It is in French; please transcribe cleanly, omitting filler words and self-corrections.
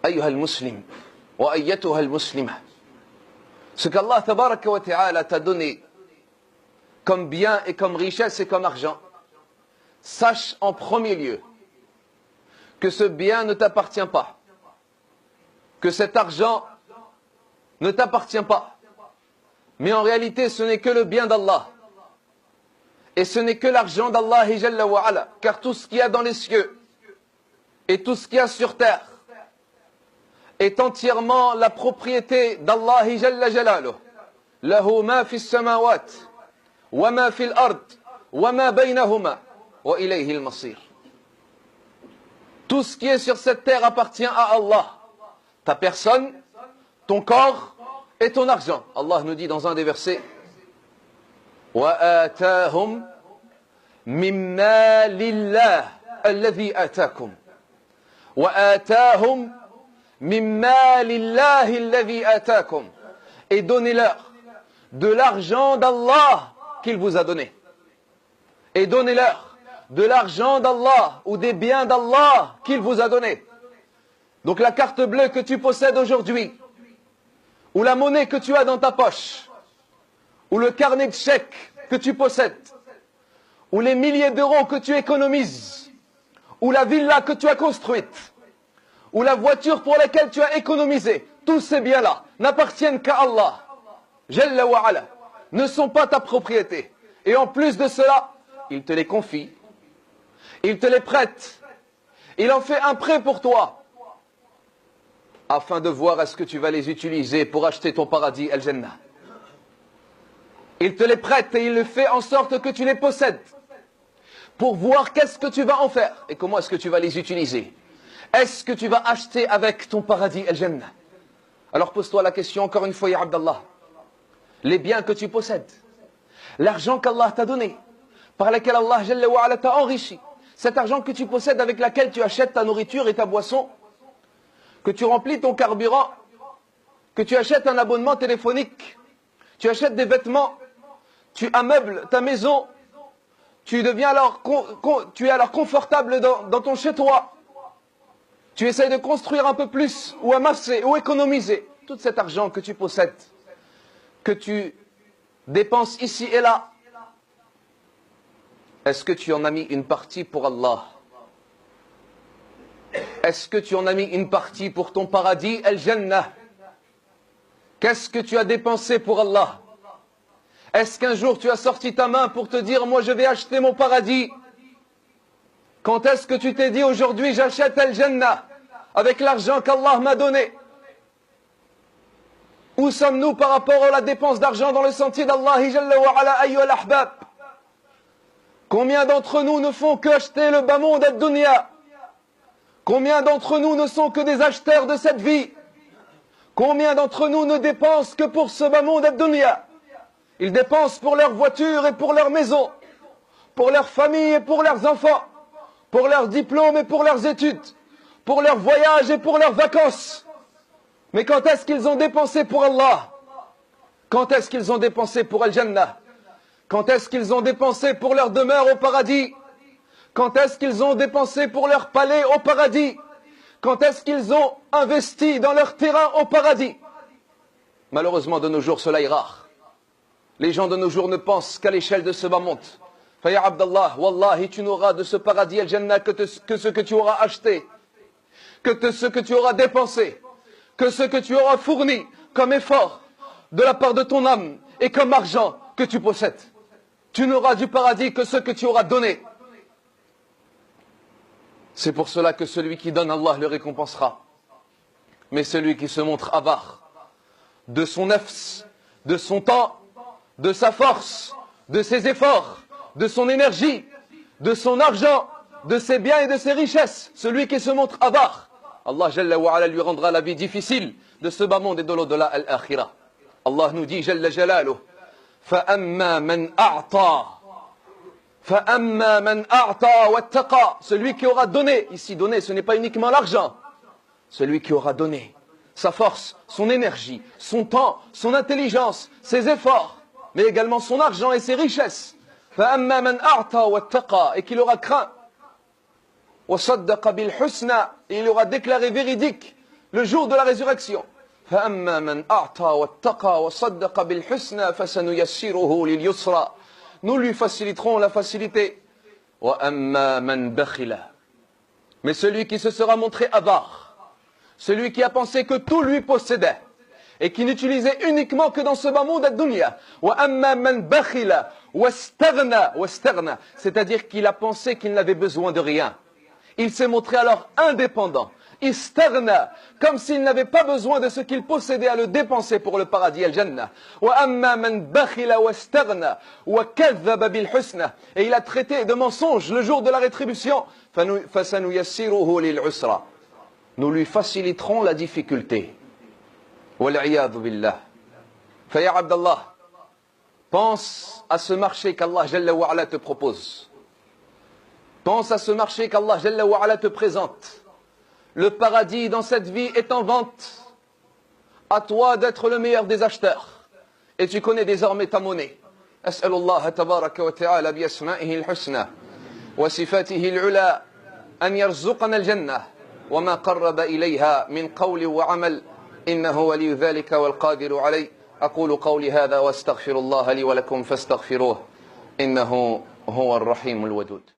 أيها المسلم وأيتها المسلمة, ce qu'Allah tabaraka wa ta'ala t'a donné comme bien et comme richesse et comme argent, sache en premier lieu que ce bien ne t'appartient pas, que cet argent ne t'appartient pas, mais en réalité ce n'est que le bien d'Allah et ce n'est que l'argent d'Allah Jalla wa Ala, car tout ce qu'il y a dans les cieux et tout ce qu'il y a sur terre est entièrement la propriété d'Allah Jalla Jalaluh. Lahu ma fi as-samawat wa ma fi al-ard wa ma baynahuma wa ilayhi al-masir. Tout ce qui est sur cette terre appartient à Allah. Ta personne, ton corps et ton argent. Allah nous dit dans un des versets: wa atahum mimma lillah alladhi atakum. Wa atahum mimma lillahi alladhi atakum. Et donnez-leur de l'argent d'Allah qu'il vous a donné. Et donnez-leur de l'argent d'Allah ou des biens d'Allah qu'il vous a donné. Donc la carte bleue que tu possèdes aujourd'hui, ou la monnaie que tu as dans ta poche, ou le carnet de chèques que tu possèdes, ou les milliers d'euros que tu économises, ou la villa que tu as construite, ou la voiture pour laquelle tu as économisé, tous ces biens-là n'appartiennent qu'à Allah, Jalla wa Ala, ne sont pas ta propriété. Et en plus de cela, il te les confie, il te les prête, il en fait un prêt pour toi, afin de voir est-ce que tu vas les utiliser pour acheter ton paradis Al-Jannah. Il te les prête et il le fait en sorte que tu les possèdes, pour voir qu'est-ce que tu vas en faire et comment est-ce que tu vas les utiliser. Est-ce que tu vas acheter avec ton paradis Al-Jannah? Alors pose-toi la question encore une fois, ya Abdallah. Les biens que tu possèdes, l'argent qu'Allah t'a donné, par lequel Allah Jalla wa Ala t'a enrichi, cet argent que tu possèdes avec lequel tu achètes ta nourriture et ta boisson, que tu remplis ton carburant, que tu achètes un abonnement téléphonique, tu achètes des vêtements, tu ameubles ta maison, tu deviens alors, tu es alors confortable dans ton chez-toi, tu essaies de construire un peu plus, ou amasser, ou économiser tout cet argent que tu possèdes, que tu dépenses ici et là. Est-ce que tu en as mis une partie pour Allah? Est-ce que tu en as mis une partie pour ton paradis Al-Jannah? Qu'est-ce que tu as dépensé pour Allah? Est-ce qu'un jour tu as sorti ta main pour te dire moi je vais acheter mon paradis? Quand est-ce que tu t'es dit aujourd'hui j'achète Al-Jannah avec l'argent qu'Allah m'a donné? Où sommes-nous par rapport à la dépense d'argent dans le sentier d'Allah Jalla wa Ala ayyuhal ahbab? Combien d'entre nous ne font que acheter le bas monde ad-dunya? Combien d'entre nous ne sont que des acheteurs de cette vie? Combien d'entre nous ne dépensent que pour ce bas monde ad-dunya? Ils dépensent pour leur voiture et pour leur maison, pour leur famille et pour leurs enfants, pour leurs diplômes et pour leurs études, pour leurs voyages et pour leurs vacances. Mais quand est-ce qu'ils ont dépensé pour Allah? Quand est-ce qu'ils ont dépensé pour Al-Jannah? Quand est-ce qu'ils ont dépensé pour leur demeure au paradis? Quand est-ce qu'ils ont dépensé pour leur palais au paradis? Quand est-ce qu'ils ont investi dans leur terrain au paradis? Malheureusement, de nos jours, cela est rare. Les gens de nos jours ne pensent qu'à l'échelle de ce bas monde. Faya Abdallah, Wallahi, tu n'auras de ce paradis Al-Jannah que ce que tu auras acheté, que ce que tu auras dépensé, que ce que tu auras fourni comme effort de la part de ton âme et comme argent que tu possèdes. Tu n'auras du paradis que ce que tu auras donné. C'est pour cela que celui qui donne, Allah le récompensera. Mais celui qui se montre avare de son nafs, de son temps, de sa force, de ses efforts, de son énergie, de son argent, de ses biens et de ses richesses, celui qui se montre avare, Allah Jalla wa Ala lui rendra la vie difficile de ce bas monde et de l'au-delà al-akhirah. Allah nous dit Jalla Jalaluh, فَأَمَّا مَنْ أَعْطَى فَأَمَّا مَنْ أَعْطَى وَاتَّقَى. Celui qui aura donné, ici donné ce n'est pas uniquement l'argent, celui qui aura donné sa force, son énergie, son temps, son intelligence, ses efforts, mais également son argent et ses richesses. فَأَمَّا مَنْ أَعْطَى وَاتَّقَى, et qu'il aura craint. وَصَدَّقَ بِالْحُسْنَى, et il aura déclaré véridique le jour de la résurrection. فأما من أعطى واتقى وصدق بالحسنى فسنيسره لليسرى. Nous lui faciliterons la facilité. وأما من بخل. Mais celui qui se sera montré avare, celui qui a pensé que tout lui possédait et qui n'utilisait uniquement que dans ce bas monde ad-dunya. وأما من بخل واستغنى, c'est-à-dire qu'il a pensé qu'il n'avait besoin de rien. Il s'est montré alors indépendant. Istaghna, comme s'il n'avait pas besoin de ce qu'il possédait à le dépenser pour le paradis al-Jannah. وَأَمَّا مَنْ بَخِلَ وَاسْتَغْنَى وَكَذَّبَ بِالْحُسْنَى. Et il a traité de mensonge le jour de la rétribution. فَسَنُيَسِّرُهُ لِلْعُسْرَى. Nous lui faciliterons la difficulté. وَالْعِيَاذُ بِاللَّهِ. فَيَا عَبْدَ اللَّهِ, pense à ce marché qu'Allah Jalla wa Ala te propose. Pense à ce marché qu'Allah Jalla wa Ala te présente. Le paradis dans cette vie est en vente. À toi d'être le meilleur des acheteurs. Et tu connais désormais ta monnaie. أسأل الله تبارك وتعالى بأسمائه الحسنى وصفاته العلى أن يرزقنا الجنة وما قرب إليها من قول وعمل إنه ولي ذلك والقادر عليه. أقول قولي هذا واستغفر الله لي ولكم فاستغفروه إنه هو الرحيم الودود.